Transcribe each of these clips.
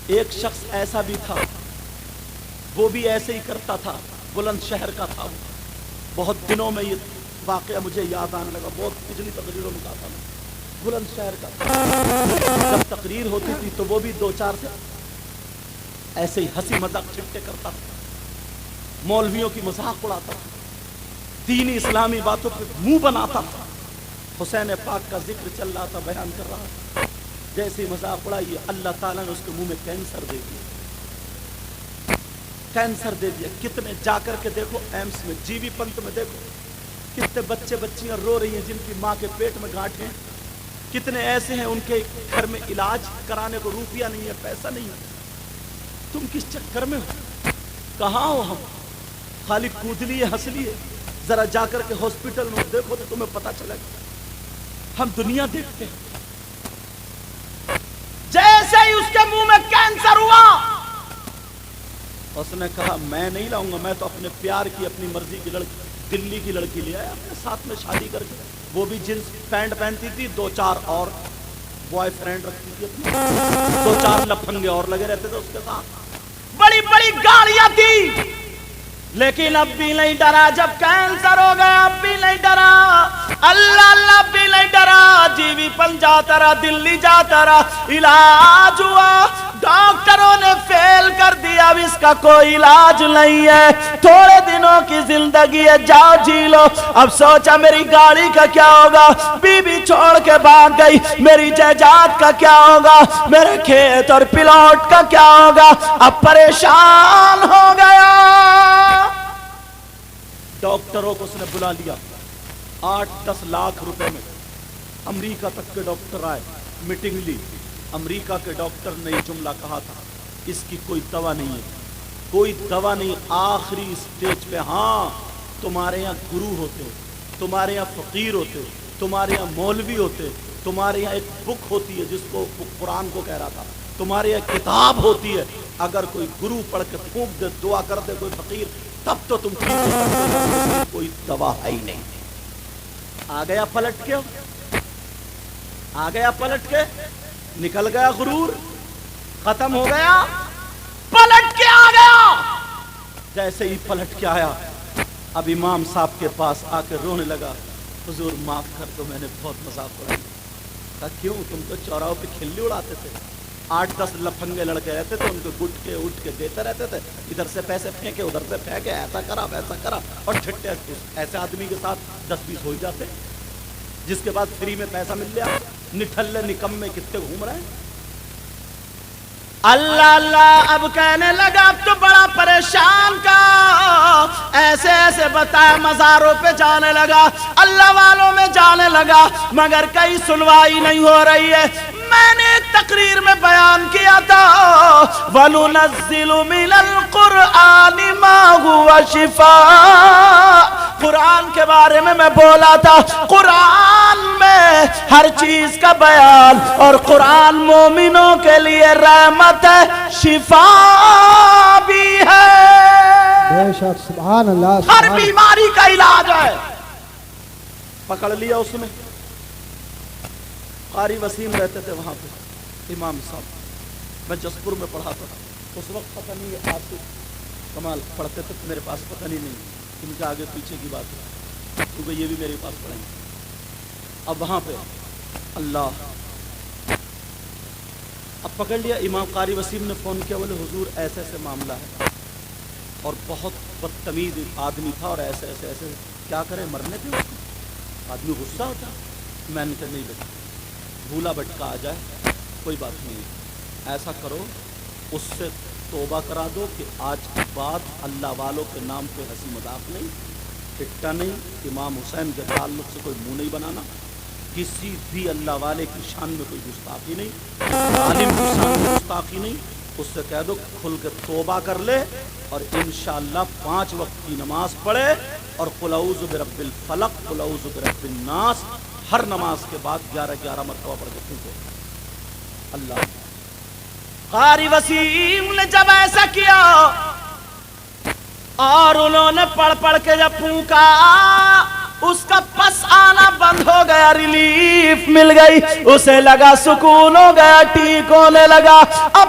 ایک شخص ایسا بھی تھا، وہ بھی ایسے ہی کرتا تھا، بلند شہر کا تھا وہ۔ بہت دنوں میں یہ واقعہ مجھے یاد آنے لگا، بہت پچھلی تقریروں میں کہا تھا میں، بلند شہر کا تھا۔ جب تقریر ہوتی تھی تو وہ بھی دو چار سے ایسے ہی ہنسی مذاق چھٹے کرتا تھا، مولویوں کی مذاق اڑاتا تھا، دینی اسلامی باتوں پہ منہ بناتا تھا۔ حسین پاک کا ذکر چل رہا تھا، بیان کر رہا تھا، جیسے مذاق اڑائی اللہ تعالیٰ نے اس کے منہ میں کینسر دے دیا، کینسر دے دیا۔ کتنے جا کر کے دیکھو ایمس میں، جی وی پنت میں دیکھو، کتنے بچے بچیاں رو رہی ہیں جن کی ماں کے پیٹ میں گانٹھ ہیں، کتنے ایسے ہیں ان کے گھر میں علاج کرانے کو روپیہ نہیں ہے، پیسہ نہیں ہے۔ تم کس چکر میں ہو؟ کہاں ہو ہم؟ خالی کود لیے ہنس لیے؟ ذرا جا کر کے ہاسپٹل میں دیکھو تو تمہیں پتہ چلے گا۔ ہم دنیا دیکھتے ہیں۔ جیسے ہی اس کے منہ میں کینسر ہوا، اس نے کہا میں نہیں لاؤں گا، میں تو اپنے پیار کی اپنی مرضی کی لڑکی دلی کی لڑکی لے آیا اپنے ساتھ میں شادی کر کے۔ وہ بھی جنس پینٹ پہنتی تھی، دو چار اور بوائے فرینڈ رکھتی تھی اپنی، دو چار لفنگے اور لگے رہتے تھے اس کے ساتھ، بڑی بڑی گاڑیاں تھی، لیکن اب بھی نہیں ڈرا۔ جب کینسر ہو گیا اب بھی نہیں ڈرا، اللہ اللہ بھی نہیں ڈرا۔ جی وی پن جاتا رہا، دلی جاتا رہا، علاج ہوا، ڈاکٹروں نے فیل کر دیا، اب اس کا کوئی علاج نہیں ہے، تھوڑے دنوں کی زندگی ہے، جاؤ جی لو۔ اب سوچا میری گاڑی کا کیا ہوگا، بی بی چھوڑ کے بھاگ گئی، میری جائیداد کا کیا ہوگا، میرے کھیت اور پلاٹ کا کیا ہوگا، اب پریشان ہو گیا۔ ڈاکٹروں کو اس نے بلا لیا، 8-10 لاکھ روپے میں امریکہ تک کے ڈاکٹر آئے، میٹنگ لی۔ امریکہ کے ڈاکٹر نے یہ جملہ کہا تھا، اس کی کوئی دوا نہیں ہے، کوئی دوا نہیں، آخری سٹیج پہ۔ ہاں تمہارے یہاں گرو ہوتے، تمہارے یہاں فقیر ہوتے، تمہارے یہاں مولوی ہوتے، تمہارے یہاں ایک بک ہوتی ہے جس کو قرآن کو کہہ رہا تھا، تمہارے یہاں کتاب ہوتی ہے، اگر کوئی گرو پڑھ کے پھونک دے، دعا کر دے کوئی فقیر، تب تو تم ٹھیک ہو سکتے ہو، کوئی دوا ہے ہی نہیں۔ آ گیا پلٹ کے، آ گیا پلٹ کے، نکل گیا غرور، ختم ہو گیا، پلٹ کے آ گیا۔ جیسے ہی پلٹ کے آیا، اب امام صاحب کے پاس آ کے رونے لگا، حضور معاف کر دو، میں نے بہت مذاق اڑایا۔ کہا کیوں؟ تم تو چوراہوں پہ کھلی اڑاتے تھے، 8-10 لفنگے لڑکے رہتے تھے، ان کو گٹ کے اٹھ کے دیتے رہتے تھے، ادھر سے پیسے پھینکے ادھر سے پھینکے، ایسا کرا ویسا کرا، اور چھٹے ایسے آدمی کے ساتھ 10-20 ہو ہی جاتے، جس کے بعد فری میں پیسہ مل گیا۔ نٹھلے نکمے کتنے گھوم رہے ہیں۔ اللہ اللہ اب کہنے لگا، اب تو بڑا پریشان کا، ایسے ایسے بتایا، مزاروں پہ جانے لگا، اللہ والوں میں جانے لگا، مگر کئی سنوائی نہیں ہو رہی ہے۔ میں نے ایک تقریر میں بیان کیا تھا، وَنُنَزِّلُ مِنَ الْقُرْآنِ مَا هُوَ شِفَاءٌ، قرآن کے بارے میں بولا تھا، قرآن میں ہر چیز کا بیان، اور قرآن مومنوں کے لیے رحمت ہے، شفا بھی ہے، بے شک، سبحان اللہ، ہر بیماری کا علاج ہے۔ پکڑ لیا اس نے۔ قاری وسیم رہتے تھے وہاں پہ، امام صاحب، میں جسپور میں پڑھاتا تھا اس وقت، پتہ نہیں ہے آپ کمال پڑھتے تھے، میرے پاس پتہ نہیں ان کے آگے پیچھے کی بات ہے، کیونکہ یہ بھی میرے پاس پڑھیں گے۔ اب وہاں پہ اللہ، اب پکڑ لیا۔ امام قاری وسیم نے فون کیا، بولے حضور ایسے ایسے معاملہ ہے، اور بہت بدتمیز آدمی تھا، اور ایسے ایسے ایسے، کیا کریں، مرنے پہ آدمی غصہ ہوتا۔ میں نے کہا نہیں بیٹا، بھولا بٹکا آ جائے کوئی بات نہیں، ایسا کرو اس سے توبہ کرا دو کہ آج کے بعد اللہ والوں کے نام پہ ہنسی مذاق نہیں، ٹھٹا نہیں، امام حسین کے تعلق سے کوئی منہ نہیں بنانا، کسی بھی اللہ والے کی شان میں کوئی گستاخی نہیں، عالم کی شان میں گستاخی نہیں، اس سے کہہ دو کھل کے توبہ کر لے، اور انشاءاللہ 5 وقت کی نماز پڑھے، اور قل اعوذ برب الفلق، قل اعوذ برب الناس، ہر نماز کے بعد 11 مرتبہ پڑھ کے پھونکو۔ اللہ، قاری وسیم نے جب ایسا کیا، اور انہوں نے پڑھ کے جب پھونکا، اس کا پس آنا بند ہو گیا، ریلیف مل گئی، اسے لگا سکون ہو گیا، ٹھیک ہونے لگا۔ اب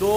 2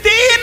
3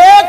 1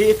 1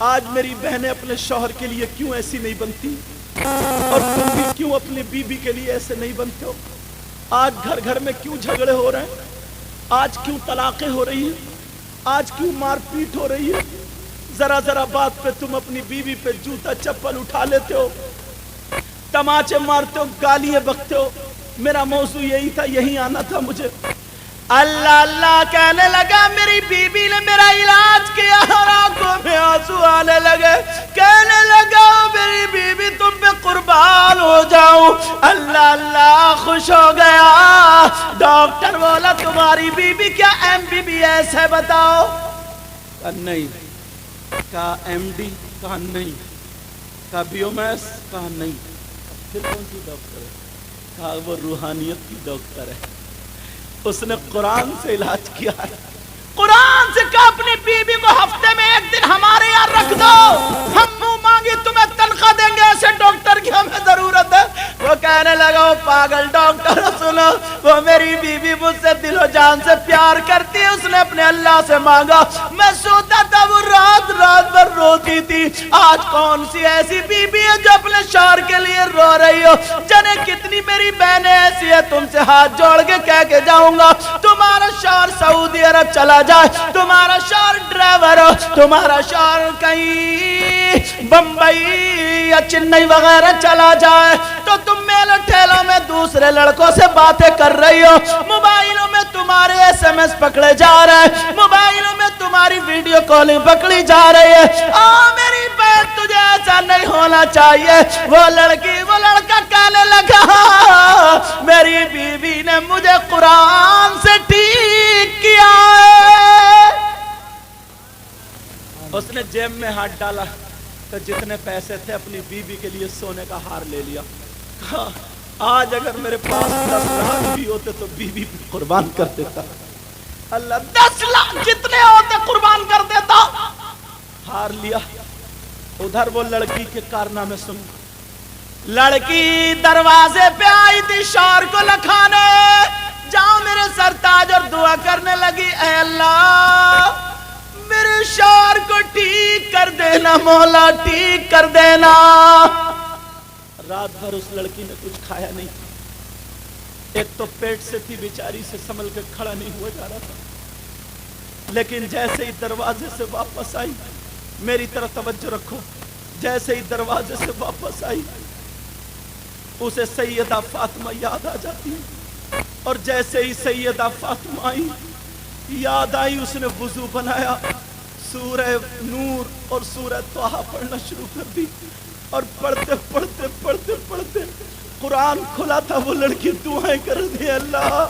آج میری بہنیں اپنے شوہر کے لیے کیوں ایسی نہیں بنتی اور تم بھی کیوں اپنی بیوی کے لیے ایسے نہیں بنتے ہو؟ آج گھر گھر میں کیوں جھگڑے ہو رہے ہیں؟ آج کیوں طلاقیں ہو رہی ہیں؟ آج کیوں مار پیٹ ہو رہی ہے؟ ذرا ذرا بات پہ تم اپنی بیوی پہ جوتا چپل اٹھا لیتے ہو، تماچے مارتے ہو، گالیاں بکتے ہو۔ میرا موضوع یہی تھا، یہی آنا تھا مجھے۔ اللہ اللہ کہنے لگا، میری بیوی نے میرا علاج کیا اور آنکھوں میں آنسو آنے لگے، کہنے لگا میری بیوی تم پہ قربان ہو جاؤں۔ اللہ اللہ خوش ہو گیا۔ ڈاکٹر بولا تمہاری بیوی کیا MBBS ہے بتاؤ؟ کہا نہیں۔ کہا MD؟ کہا نہیں۔ کہا BMS؟ کہا نہیں۔ پھر کون سی ڈاکٹر ہے؟ کہا وہ روحانیت کی ڈاکٹر ہے، اس نے قرآن سے علاج کیا ہے۔ قرآن سے کہا اپنی بیوی کو ہفتے میں ایک دن ہمارے یہاں رکھ دو، ہم منہ مانگی تمہیں تنخواہ دیں گے، ایسے ڈاکٹر کی ہمیں ضرورت ہے۔ وہ کہنے لگا وہ پاگل ڈاکٹر، سنو وہ میری بیوی مجھ سے دل و جان سے پیار کرتی ہے، اس نے اپنے اللہ سے مانگا، میں سوتا تھا وہ رات رات بھر روتی تھی۔ آج کون سی ایسی بیوی ہے جو اپنے شوہر کے لیے رو رہی ہو؟ جنے کتنی میری بہنیں ایسی ہے، تم سے ہاتھ جوڑ کے کہہ کے جاؤں گا، تمہارا شوہر سعودی عرب چلا جائے، تمہارا شوہر ڈرائیور ہو، تمہارا شوہر کہیں بمبئی یا چنئی وغیرہ چلا جائے تو تم میلے ٹھیلوں میں دوسرے لڑکوں سے باتیں کر رہی ہو، موبائلوں میں تمہارے SMS پکڑے جا رہے ہیں، موبائلوں میں تمہاری ویڈیو کالنگ پکڑی جا رہی ہے۔ میری بہن تجھے ایسا نہیں ہونا چاہیے۔ وہ لڑکی وہ لڑکا کہنے لگا میری بیوی نے مجھے قرآن سے ٹھیک کیا ہے۔ اس نے جیب میں ہاتھ ڈالا تو جتنے پیسے تھے اپنی بیوی کے لیے سونے کا ہار لے لیا۔ کہا آج اگر میرے پاس 10 لاکھ بھی ہوتے تو بیوی قربان کر دیتا۔ اللہ 10 لاکھ جتنے ہوتے قربان کر دیتا۔ ہار لیا۔ ادھر وہ لڑکی کے کارنامے سن۔ لڑکی دروازے پہ آئی تھی شوہر کو لکھانے، جاؤ میرے سرتاج، اور دعا کرنے لگی اے اللہ میرے شوہر کو ٹھیک کر دینا، مولا ٹھیک کر دینا۔ رات بھر اس لڑکی نے کچھ کھایا نہیں، ایک تو پیٹ سے تھی بیچاری، سے سنبھل کے کھڑا نہیں ہوا جا رہا تھا، لیکن جیسے ہی دروازے سے واپس آئی، میری طرف توجہ رکھو، جیسے ہی دروازے سے واپس آئی اسے سیدہ فاطمہ یاد آ جاتی ہے، اور جیسے ہی سیدہ فاطمہ آئی یاد آئی، اس نے وضو بنایا، سورہ نور اور سورہ طٰہٰ پڑھنا شروع کر دی، اور پڑھتے پڑھتے پڑھتے پڑھتے قرآن کھلا تھا، وہ لڑکی دعائیں کر دی، اللہ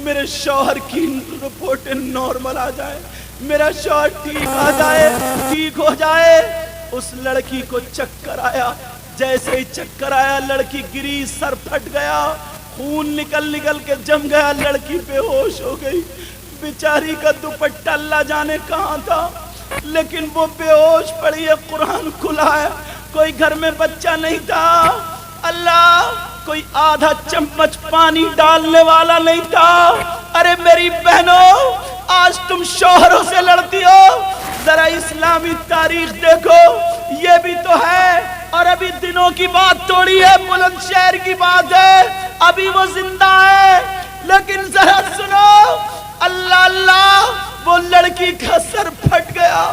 میرے شوہر کی رپورٹیں نارمل آ جائے، میرا شوہر ٹھیک آ جائے، ٹھیک ہو جائے۔ اس لڑکی کو چکر آیا، جیسے ہی چکر آیا لڑکی گری، سر پھٹ گیا، خون نکل نکل کے جم گیا، لڑکی بے ہوش ہو گئی۔ بیچاری کا دوپٹہ اللہ جانے کہاں تھا، لیکن وہ بے ہوش پڑی ہے، قرآن کھلا ہے، کوئی گھر میں بچہ نہیں تھا، اللہ کوئی آدھا چمچ پانی ڈالنے والا نہیں تھا۔ ارے میری بہنوں، آج تم شوہروں سے لڑتی ہو، ذرا اسلامی تاریخ دیکھو، یہ بھی تو ہے، اور ابھی دنوں کی بات تھوڑی ہے، بلند شہر کی بات ہے، ابھی وہ زندہ ہے، لیکن ذرا سنو، اللہ اللہ وہ لڑکی کا سر پھٹ گیا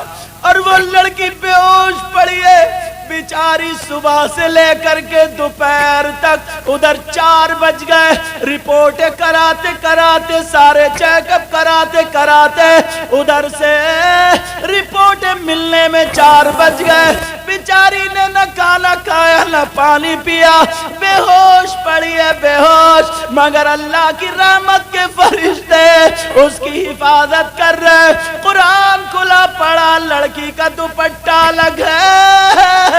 اور وہ لڑکی بے ہوش پڑی ہے، بیچاری صبح سے لے کر کے دوپہر تک، ادھر 4 بج گئے، رپورٹیں کراتے کراتے، سارے چیک اپ کراتے کراتے، ادھر سے رپورٹیں ملنے میں 4 بج گئے، بیچاری نے نہ کھانا کھایا نہ پانی پیا، بے ہوش پڑی ہے، بے ہوش، مگر اللہ کی رحمت کے فرشتے اس کی حفاظت کر رہے، قرآن کھلا پڑا، لڑکی کا دوپٹہ الگ ہے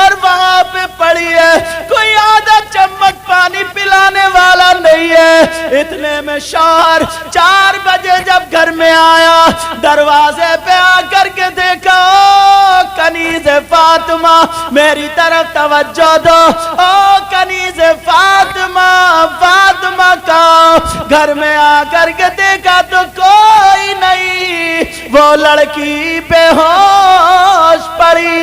اور وہاں پہ پڑی ہے، کوئی آدھا چمچ پانی پلانے والا نہیں ہے۔ اتنے میں شوہر 4 بجے جب گھر میں آیا، دروازے پہ آ کر کے دیکھا، کنیز فاطمہ میری طرف توجہ دو، او کنیز فاطمہ، فاطمہ کا گھر میں آ کر کے دیکھا تو کوئی نہیں، وہ لڑکی بے ہوش پڑی بری